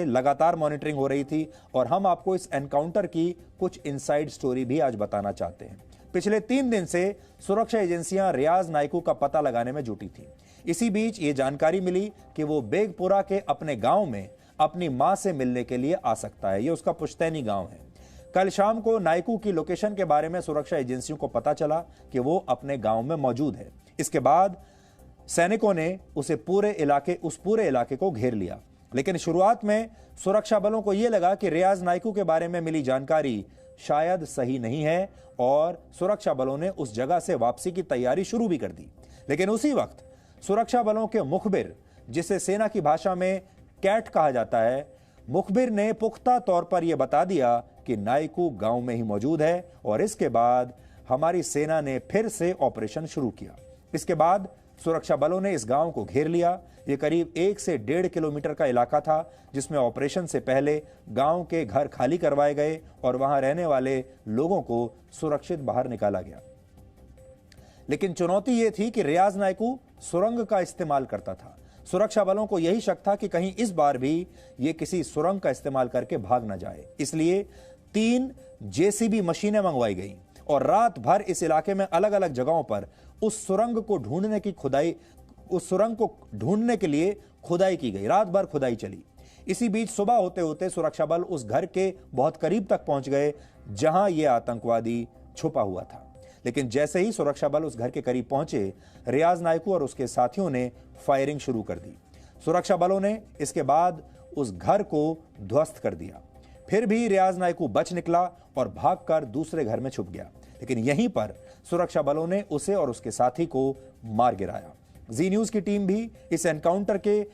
की लगातार मॉनिटरिंग हो रही थी और हम आपको इस एनकाउंटर की कुछ इनसाइड स्टोरी भी आज बताना चाहते हैं। पिछले 3 दिन से सुरक्षा एजेंसियां रियाज नायकू का पता लगाने में जुटी थी। इसी बीच ये जानकारी मिली कि वो बेगपुरा के अपने गांव में अपनी मां से मिलने के लिए आ सकता है। ये उसका पुश्तैनी गांव है। कल शाम को नायकू की लोकेशन के बारे में सुरक्षा एजेंसियों को पता चला कि वो अपने गांव में मौजूद है। इसके बाद सैनिकों ने उस पूरे इलाके को घेर लिया। लेकिन शुरुआत में सुरक्षा बलों को यह लगा कि रियाज नायकू के बारे में मिली जानकारी शायद सही नहीं है और सुरक्षा बलों ने उस जगह से वापसी की तैयारी शुरू भी कर दी। लेकिन उसी वक्त सुरक्षा बलों के मुखबिर, जिसे सेना की भाषा में कैट कहा जाता है, मुखबिर ने पुख्ता तौर पर यह बता दिया कि नायकू गांव में ही मौजूद है और इसके बाद हमारी सेना ने फिर से ऑपरेशन शुरू किया। इसके बाद सुरक्षा बलों ने इस गांव को घेर लिया। यह करीब 1 से 1.5 किलोमीटर का इलाका था जिसमें ऑपरेशन से पहले गांव के घर खाली करवाए गए और वहां रहने वाले लोगों को सुरक्षित बाहर निकाला गया। लेकिन चुनौती यह थी कि रियाज नायकू सुरंग का इस्तेमाल करता था। सुरक्षा बलों को यही शक था कि कहीं इस बार भी ये किसी सुरंग का इस्तेमाल करके भाग न जाए। इसलिए 3 जेसीबी मशीनें मंगवाई गई और रात भर इस इलाके में अलग अलग जगहों पर उस सुरंग को ढूंढने के लिए खुदाई की गई। रात भर खुदाई चली। इसी बीच सुबह होते होते सुरक्षा बल उस घर के बहुत करीब तक पहुंच गए जहां यह आतंकवादी छुपा हुआ था। लेकिन जैसे ही सुरक्षा बल उस घर के करीब पहुंचे, रियाज नायकू और उसके साथियों ने फायरिंग शुरू कर दी। सुरक्षा बलों ने इसके बाद उस घर को ध्वस्त कर दिया। फिर भी रियाज नायकू बच निकला और भागकर दूसरे घर में छुप गया। लेकिन यहीं पर सुरक्षा बलों ने उसे और उसके साथी को मार गिराया। जी न्यूज की टीम भी इस एनकाउंटर के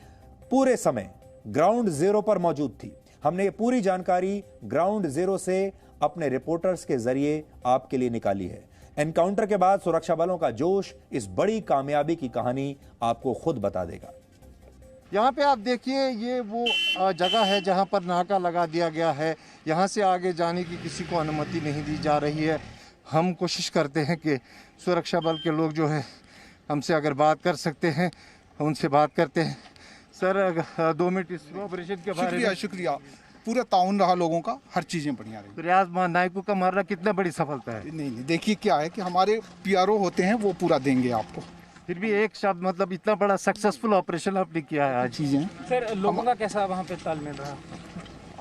पूरे समय ग्राउंड जीरो पर मौजूद थी। हमने ये पूरी जानकारी ग्राउंड जीरो से अपने रिपोर्टर्स के जरिए आपके लिए निकाली है। एनकाउंटर के बाद सुरक्षा बलों का जोश इस बड़ी कामयाबी की कहानी आपको खुद बता देगा। यहाँ पे आप देखिए, ये वो जगह है जहाँ पर नाका लगा दिया गया है। यहाँ से आगे जाने की किसी को अनुमति नहीं दी जा रही है। हम कोशिश करते हैं कि सुरक्षा बल के लोग जो है हमसे अगर बात कर सकते हैं, उनसे बात करते हैं। सर 2 मिनट इस ऑपरेशन के बारे में। शुक्रिया। पूरा ताउन रहा लोगों का, हर चीज़ें बढ़िया रही। रियाज नायकू का मारना कितना बड़ी सफलता है। नहीं, देखिए क्या है कि हमारे पीआरओ होते हैं, वो पूरा देंगे आपको। फिर भी एक शब्द, मतलब इतना बड़ा सक्सेसफुल ऑपरेशन आपने किया है आज। चीज़ें सर, लोगों का कैसा वहाँ पे तालमेल रहा?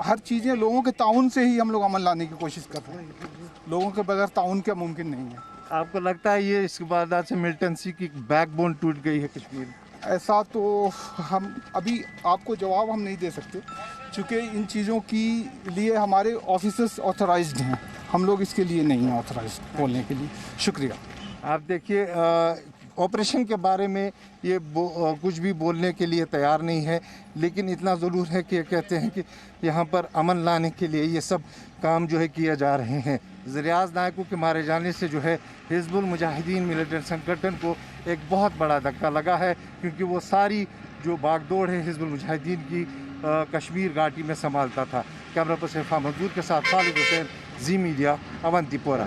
हर चीज़ें लोगों के ताउन से ही हम लोग अमल लाने की कोशिश कर रहे हैं। लोगों के बगैर ताउन क्या मुमकिन नहीं है। आपको लगता है ये इसके बाद से मिलिटेंसी की बैकबोन टूट गई है कश्मीर? ऐसा तो हम अभी आपको जवाब हम नहीं दे सकते, क्योंकि इन चीज़ों की लिए हमारे ऑफिसर्स ऑथराइज्ड हैं। हम लोग इसके लिए नहीं हैं ऑथराइज्ड बोलने के लिए। शुक्रिया। आप देखिए, ऑपरेशन के बारे में ये कुछ भी बोलने के लिए तैयार नहीं है, लेकिन इतना ज़रूर है कि कहते हैं कि यहाँ पर अमन लाने के लिए ये सब काम जो है किए जा रहे हैं। रियाज नायकू के मारे जाने से जो है हिजबुल मुजाहिदीन मिलिटेंट संगठन को एक बहुत बड़ा धक्का लगा है, क्योंकि वो सारी जो बागडोर है हिजबुल मुजाहिदीन की कश्मीर घाटी में संभालता था। कैमरा पर्सन इरफान मंजूर के साथ खालिद हुसैन, जी मीडिया, अवंतीपोरा।